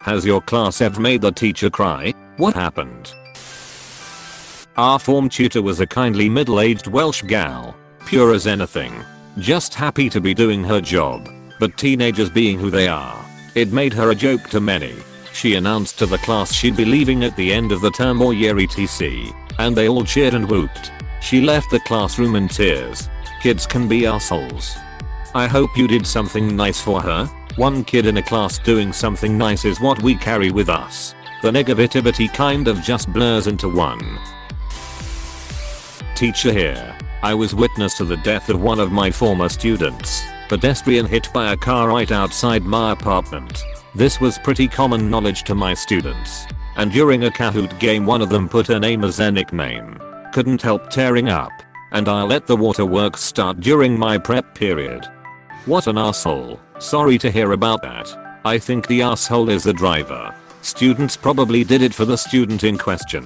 Has your class ever made the teacher cry? What happened? Our form tutor was a kindly middle-aged Welsh gal, pure as anything, just happy to be doing her job, but teenagers being who they are, it made her a joke to many. She announced to the class she'd be leaving at the end of the term or year etc, and they all cheered and whooped. She left the classroom in tears. Kids can be assholes. I hope you did something nice for her. One kid in a class doing something nice is what we carry with us. The negativity kind of just blurs into one. Teacher here. I was witness to the death of one of my former students. Pedestrian hit by a car right outside my apartment. This was pretty common knowledge to my students. And during a Kahoot game one of them put her name as their nickname. Couldn't help tearing up. And I let the waterworks start during my prep period. What an asshole. Sorry to hear about that. I think the asshole is the driver. Students probably did it for the student in question.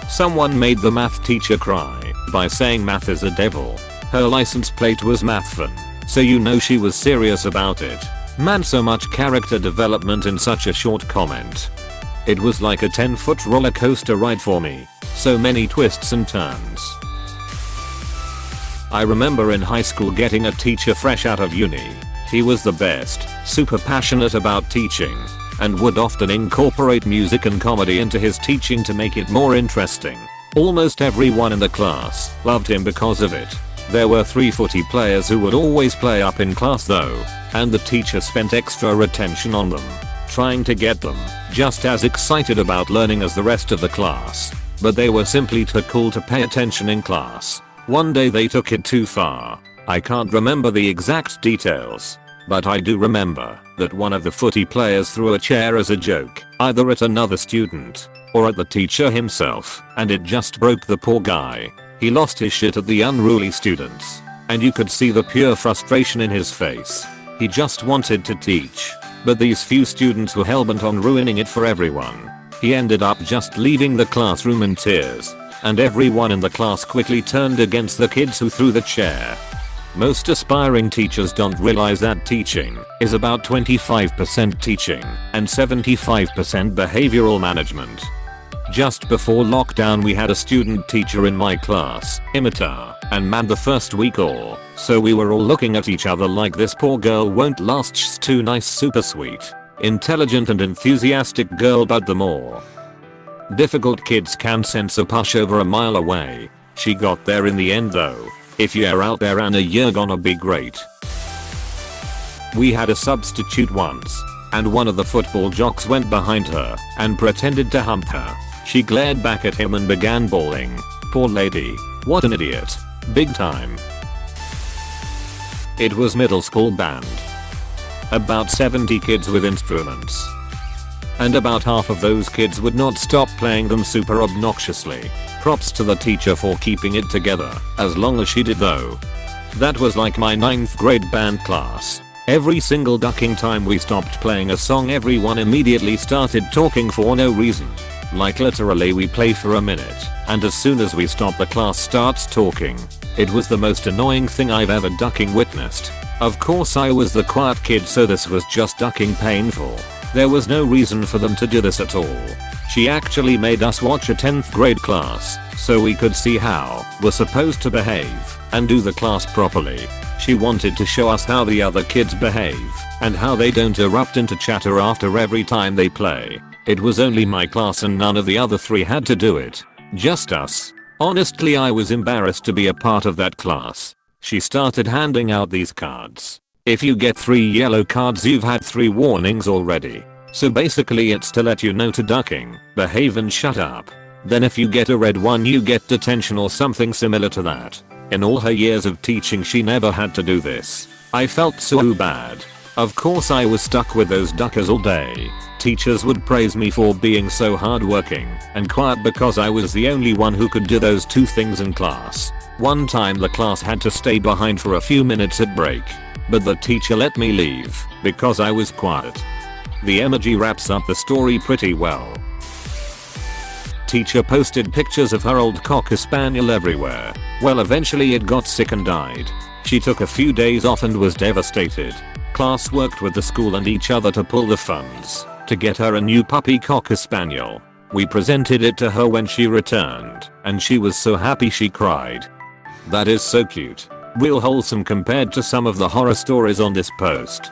Someone made the math teacher cry by saying math is a devil. Her license plate was mathfun, so you know she was serious about it. Man, so much character development in such a short comment. It was like a 10-foot roller coaster ride for me. So many twists and turns. I remember in high school getting a teacher fresh out of uni. He was the best, super passionate about teaching, and would often incorporate music and comedy into his teaching to make it more interesting. Almost everyone in the class loved him because of it. There were 3 footy players who would always play up in class though, and the teacher spent extra attention on them, trying to get them just as excited about learning as the rest of the class. But they were simply too cool to pay attention in class. One day they took it too far. I can't remember the exact details, but I do remember that one of the footy players threw a chair as a joke, either at another student or at the teacher himself, and it just broke the poor guy. He lost his shit at the unruly students, and you could see the pure frustration in his face. He just wanted to teach, but these few students were hellbent on ruining it for everyone. He ended up just leaving the classroom in tears, and everyone in the class quickly turned against the kids who threw the chair. Most aspiring teachers don't realize that teaching is about 25% teaching and 75% behavioral management. Just before lockdown we had a student teacher in my class, Imitar, and man, the first week or so we were all looking at each other like this poor girl won't last. She's too nice, super sweet, intelligent and enthusiastic girl, but the more difficult kids can sense a pushover a mile away. She got there in the end though. If you're out there, Anna, you're gonna be great. We had a substitute once, and one of the football jocks went behind her and pretended to hump her. She glared back at him and began bawling. Poor lady. What an idiot. Big time. It was middle school band. About 70 kids with instruments. And about half of those kids would not stop playing them super obnoxiously. Props to the teacher for keeping it together, as long as she did though. That was like my 9th grade band class. Every single ducking time we stopped playing a song, everyone immediately started talking for no reason. Like literally we play for a minute, and as soon as we stop the class starts talking. It was the most annoying thing I've ever ducking witnessed. Of course I was the quiet kid, so this was just ducking painful. There was no reason for them to do this at all. She actually made us watch a 10th grade class, so we could see how we're supposed to behave and do the class properly. She wanted to show us how the other kids behave and how they don't erupt into chatter after every time they play. It was only my class and none of the other 3 had to do it. Just us. Honestly, I was embarrassed to be a part of that class. She started handing out these cards. If you get 3 yellow cards, you've had 3 warnings already. So basically it's to let you know to ducking, behave and shut up. Then if you get a red one, you get detention or something similar to that. In all her years of teaching she never had to do this. I felt so bad. Of course I was stuck with those duckers all day. Teachers would praise me for being so hardworking and quiet because I was the only one who could do those 2 things in class. One time the class had to stay behind for a few minutes at break, but the teacher let me leave because I was quiet. The emoji wraps up the story pretty well. Teacher posted pictures of her old Cocker Spaniel everywhere. Well, eventually it got sick and died. She took a few days off and was devastated. Class worked with the school and each other to pull the funds to get her a new puppy cocker spaniel. We presented it to her when she returned, and she was so happy she cried. That is so cute. Real wholesome compared to some of the horror stories on this post.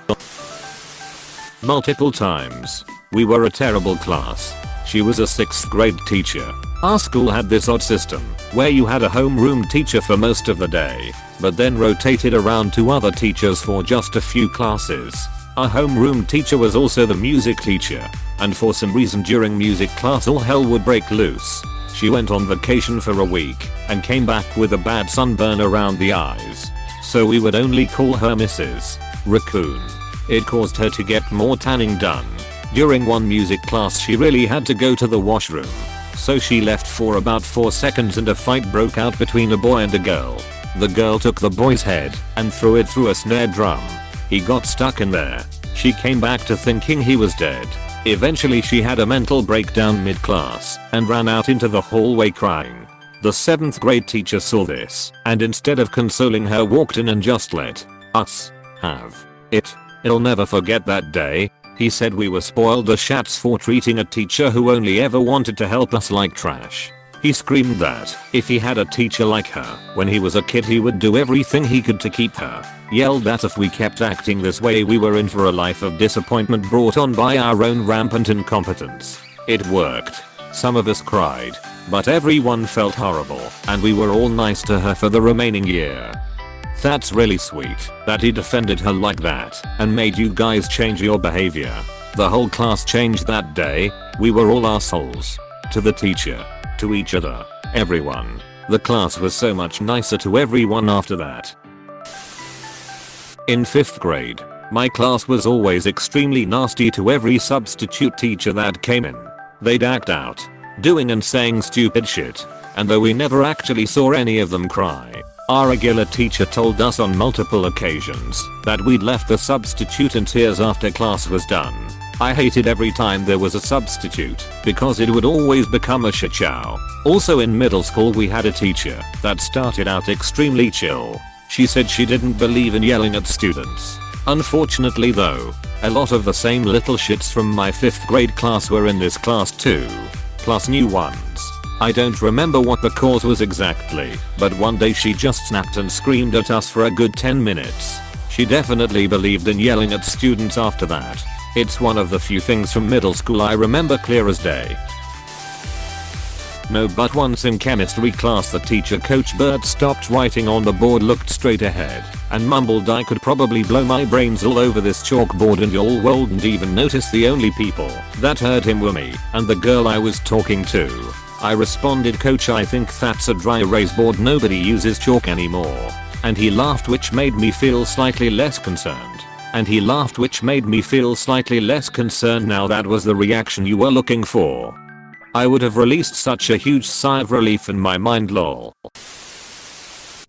Multiple times. We were a terrible class. She was a 6th grade teacher. Our school had this odd system where you had a homeroom teacher for most of the day, but then rotated around to other teachers for just a few classes. Our homeroom teacher was also the music teacher, and for some reason during music class all hell would break loose. She went on vacation for a week and came back with a bad sunburn around the eyes. So we would only call her Mrs. Raccoon. It caused her to get more tanning done. During one music class she really had to go to the washroom. So she left for about 4 seconds and a fight broke out between a boy and a girl. The girl took the boy's head and threw it through a snare drum. He got stuck in there. She came back to thinking he was dead. Eventually she had a mental breakdown mid-class and ran out into the hallway crying. The 7th grade teacher saw this and instead of consoling her walked in and just let us have it. He'll never forget that day. He said we were spoiled the shats for treating a teacher who only ever wanted to help us like trash. He screamed that if he had a teacher like her when he was a kid he would do everything he could to keep her. Yelled that if we kept acting this way we were in for a life of disappointment brought on by our own rampant incompetence. It worked. Some of us cried, but everyone felt horrible and we were all nice to her for the remaining year. That's really sweet that he defended her like that and made you guys change your behavior. The whole class changed that day. We were all assholes. To the teacher. To each other. Everyone. The class was so much nicer to everyone after that. In 5th grade, my class was always extremely nasty to every substitute teacher that came in. They'd act out, doing and saying stupid shit, and though we never actually saw any of them cry, our regular teacher told us on multiple occasions that we'd left the substitute in tears after class was done. I hated every time there was a substitute because it would always become a shit show. Also in middle school we had a teacher that started out extremely chill. She said she didn't believe in yelling at students. Unfortunately though, a lot of the same little shits from my 5th grade class were in this class too. Plus new ones. I don't remember what the cause was exactly, but one day she just snapped and screamed at us for a good 10 minutes. She definitely believed in yelling at students after that. It's one of the few things from middle school I remember clear as day. No, but once in chemistry class the teacher Coach Bird stopped writing on the board, looked straight ahead, and mumbled I could probably blow my brains all over this chalkboard and y'all wouldn't even notice. The only people that heard him were me and the girl I was talking to. I responded, Coach, I think that's a dry erase board, nobody uses chalk anymore. And he laughed, which made me feel slightly less concerned. Now that was the reaction you were looking for. I would have released such a huge sigh of relief in my mind, lol.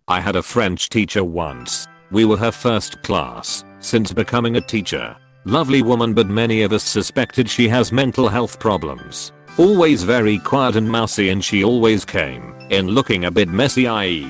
I had a French teacher once. We were her first class since becoming a teacher. Lovely woman, but many of us suspected she has mental health problems. Always very quiet and mousy, and she always came in looking a bit messy, i.e.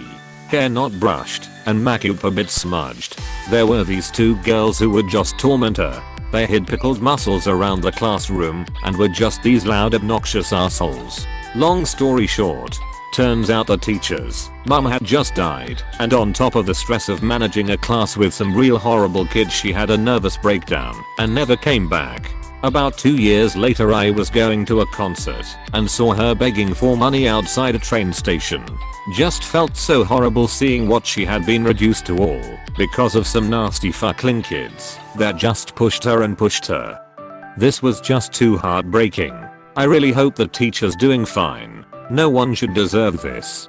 hair not brushed and makeup a bit smudged. There were these two girls who would just torment her. They hid pickled mussels around the classroom and were just these loud obnoxious assholes. Long story short, turns out the teacher's mum had just died, and on top of the stress of managing a class with some real horrible kids, she had a nervous breakdown and never came back. About 2 years later I was going to a concert and saw her begging for money outside a train station. Just felt so horrible seeing what she had been reduced to, all because of some nasty fuckling kids that just pushed her and pushed her. This was just too heartbreaking. I really hope the teacher's doing fine. No one should deserve this.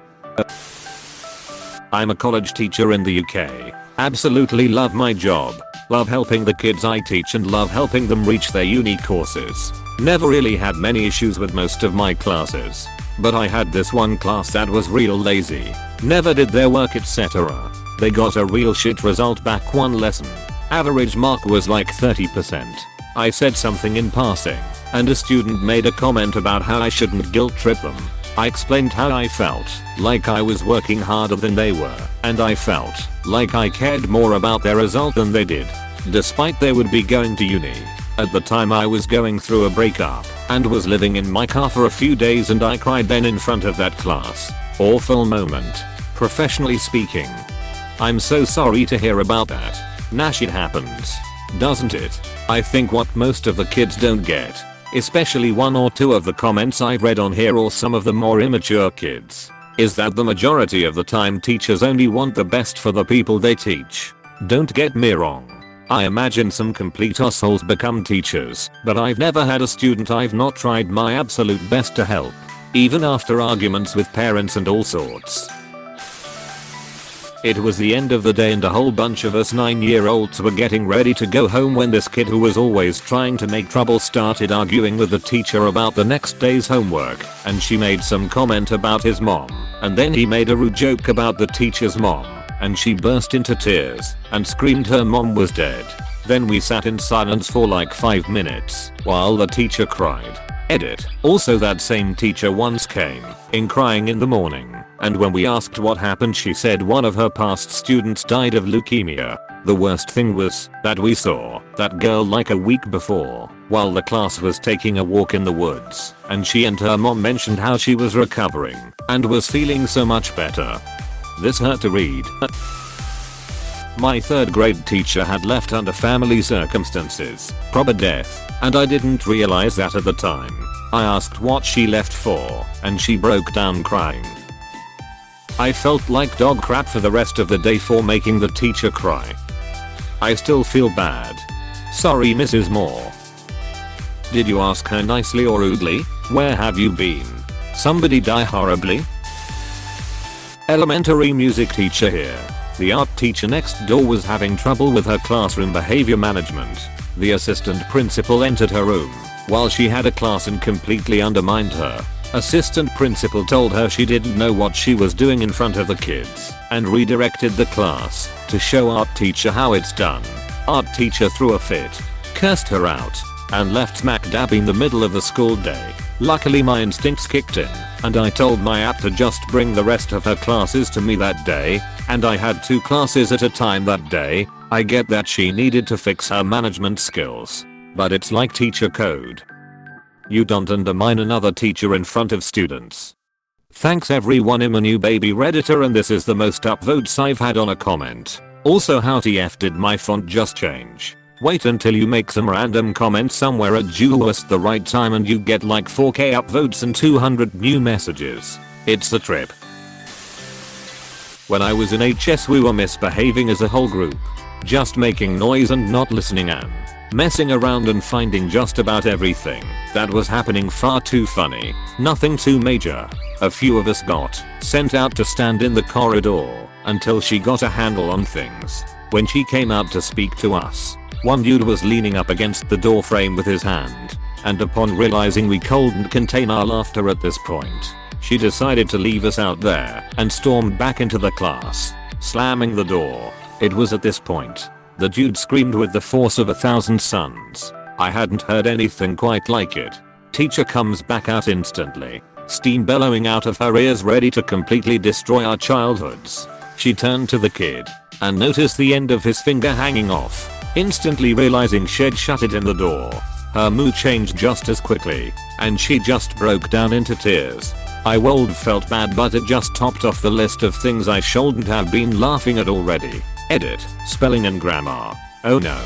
I'm a college teacher in the UK. Absolutely love my job. Love helping the kids I teach and love helping them reach their uni courses. Never really had many issues with most of my classes. But I had this one class that was real lazy. Never did their work, etc. They got a real shit result back one lesson. Average mark was like 30%. I said something in passing, and a student made a comment about how I shouldn't guilt trip them. I explained how I felt like I was working harder than they were, and I felt like I cared more about their result than they did. despite they would be going to uni. At the time I was going through a breakup and was living in my car for a few days, and I cried then in front of that class. Awful moment, professionally speaking. I'm so sorry to hear about that. Nash, it happens, doesn't it? I think what most of the kids don't get, especially one or two of the comments I've read on here or some of the more immature kids, is that the majority of the time teachers only want the best for the people they teach. Don't get me wrong. I imagine some complete assholes become teachers, but I've never had a student I've not tried my absolute best to help, even after arguments with parents and all sorts. It was the end of the day and a whole bunch of us 9-year-olds were getting ready to go home when this kid who was always trying to make trouble started arguing with the teacher about the next day's homework, and she made some comment about his mom, and then he made a rude joke about the teacher's mom, and she burst into tears and screamed her mom was dead. Then we sat in silence for like 5 minutes while the teacher cried. Edit. Also, that same teacher once came in crying in the morning, and when we asked what happened she said one of her past students died of leukemia. The worst thing was that we saw that girl like a week before while the class was taking a walk in the woods, and she and her mom mentioned how she was recovering and was feeling so much better. This hurt to read. My 3rd grade teacher had left under family circumstances, probably death, and I didn't realize that at the time. I asked what she left for, and she broke down crying. I felt like dog crap for the rest of the day for making the teacher cry. I still feel bad. Sorry, Mrs. Moore. Did you ask her nicely or rudely? Where have you been? Somebody die horribly? Elementary music teacher here. The art teacher next door was having trouble with her classroom behavior management. The assistant principal entered her room while she had a class and completely undermined her. Assistant principal told her she didn't know what she was doing in front of the kids and redirected the class to show art teacher how it's done. Art teacher threw a fit, cursed her out, and left smack dab in the middle of the school day. Luckily my instincts kicked in, and I told my app to just bring the rest of her classes to me that day, and I had 2 classes at a time that day. I get that she needed to fix her management skills, but it's like teacher code. You don't undermine another teacher in front of students. Thanks everyone, I'm a new baby redditor and this is the most upvotes I've had on a comment. Also, how TF did my font just change? Wait until you make some random comment somewhere at just the right time and you get like 4k upvotes and 200 new messages. It's a trip. When I was in HS we were misbehaving as a whole group. Just making noise and not listening and messing around and finding just about everything that was happening far too funny. Nothing too major. A few of us got sent out to stand in the corridor until she got a handle on things. When she came out to speak to us, one dude was leaning up against the door frame with his hand, and upon realizing we couldn't contain our laughter at this point, she decided to leave us out there and stormed back into the class, slamming the door. It was at this point the dude screamed with the force of 1,000 suns. I hadn't heard anything quite like it. Teacher comes back out instantly, steam bellowing out of her ears ready to completely destroy our childhoods. She turned to the kid and noticed the end of his finger hanging off. Instantly realizing she'd shut it in the door, her mood changed just as quickly, and she just broke down into tears. I felt bad, but it just topped off the list of things I shouldn't have been laughing at already. Edit. Spelling and grammar. Oh no.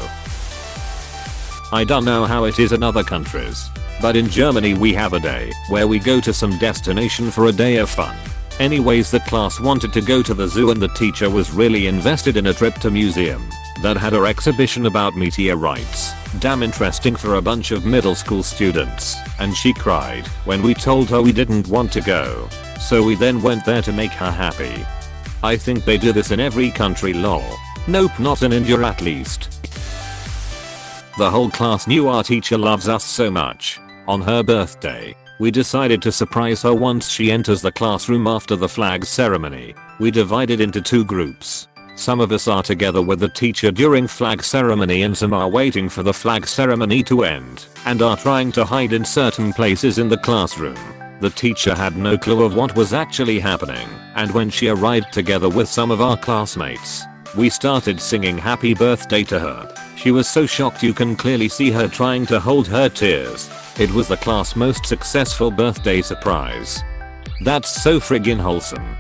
I don't know how it is in other countries, but in Germany we have a day where we go to some destination for a day of fun. Anyways, the class wanted to go to the zoo and the teacher was really invested in a trip to museum that had her exhibition about meteorites. Damn interesting for a bunch of middle school students, and she cried when we told her we didn't want to go. So we then went there to make her happy. I think they do this in every country, lol. Nope, not in India at least. The whole class knew our teacher loves us so much. On her birthday, we decided to surprise her once she enters the classroom after the flag ceremony. We divided into 2 groups. Some of us are together with the teacher during flag ceremony and some are waiting for the flag ceremony to end and are trying to hide in certain places in the classroom. The teacher had no clue of what was actually happening, and when she arrived together with some of our classmates, We started singing happy birthday to her. She was so shocked you can clearly see her trying to hold her tears. It was the class' most successful birthday surprise. That's so friggin' wholesome.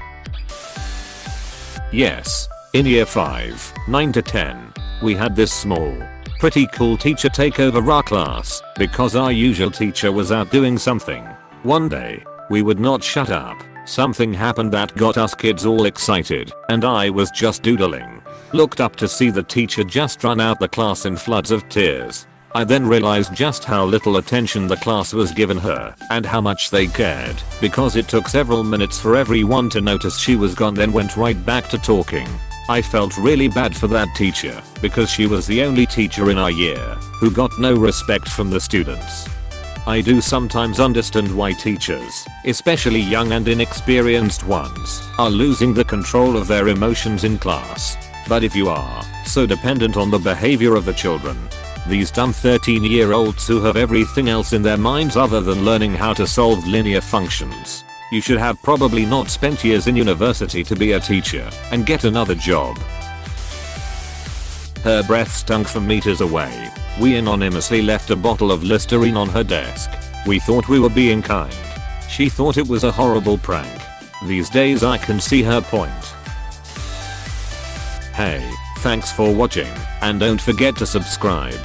Yes, in year 5, 9 to 10, we had this small, pretty cool teacher take over our class because our usual teacher was out doing something. One day, we would not shut up. Something happened that got us kids all excited, and I was just doodling. Looked up to see the teacher just run out the class in floods of tears. I then realized just how little attention the class was given her and how much they cared, because it took several minutes for everyone to notice she was gone, then went right back to talking. I felt really bad for that teacher because she was the only teacher in our year who got no respect from the students. I do sometimes understand why teachers, especially young and inexperienced ones, are losing the control of their emotions in class. But if you are so dependent on the behavior of the children, these dumb 13-year-olds who have everything else in their minds other than learning how to solve linear functions, you should have probably not spent years in university to be a teacher and get another job. Her breath stunk from meters away. We anonymously left a bottle of Listerine on her desk. We thought we were being kind. She thought it was a horrible prank. These days I can see her point. Hey, thanks for watching, and don't forget to subscribe.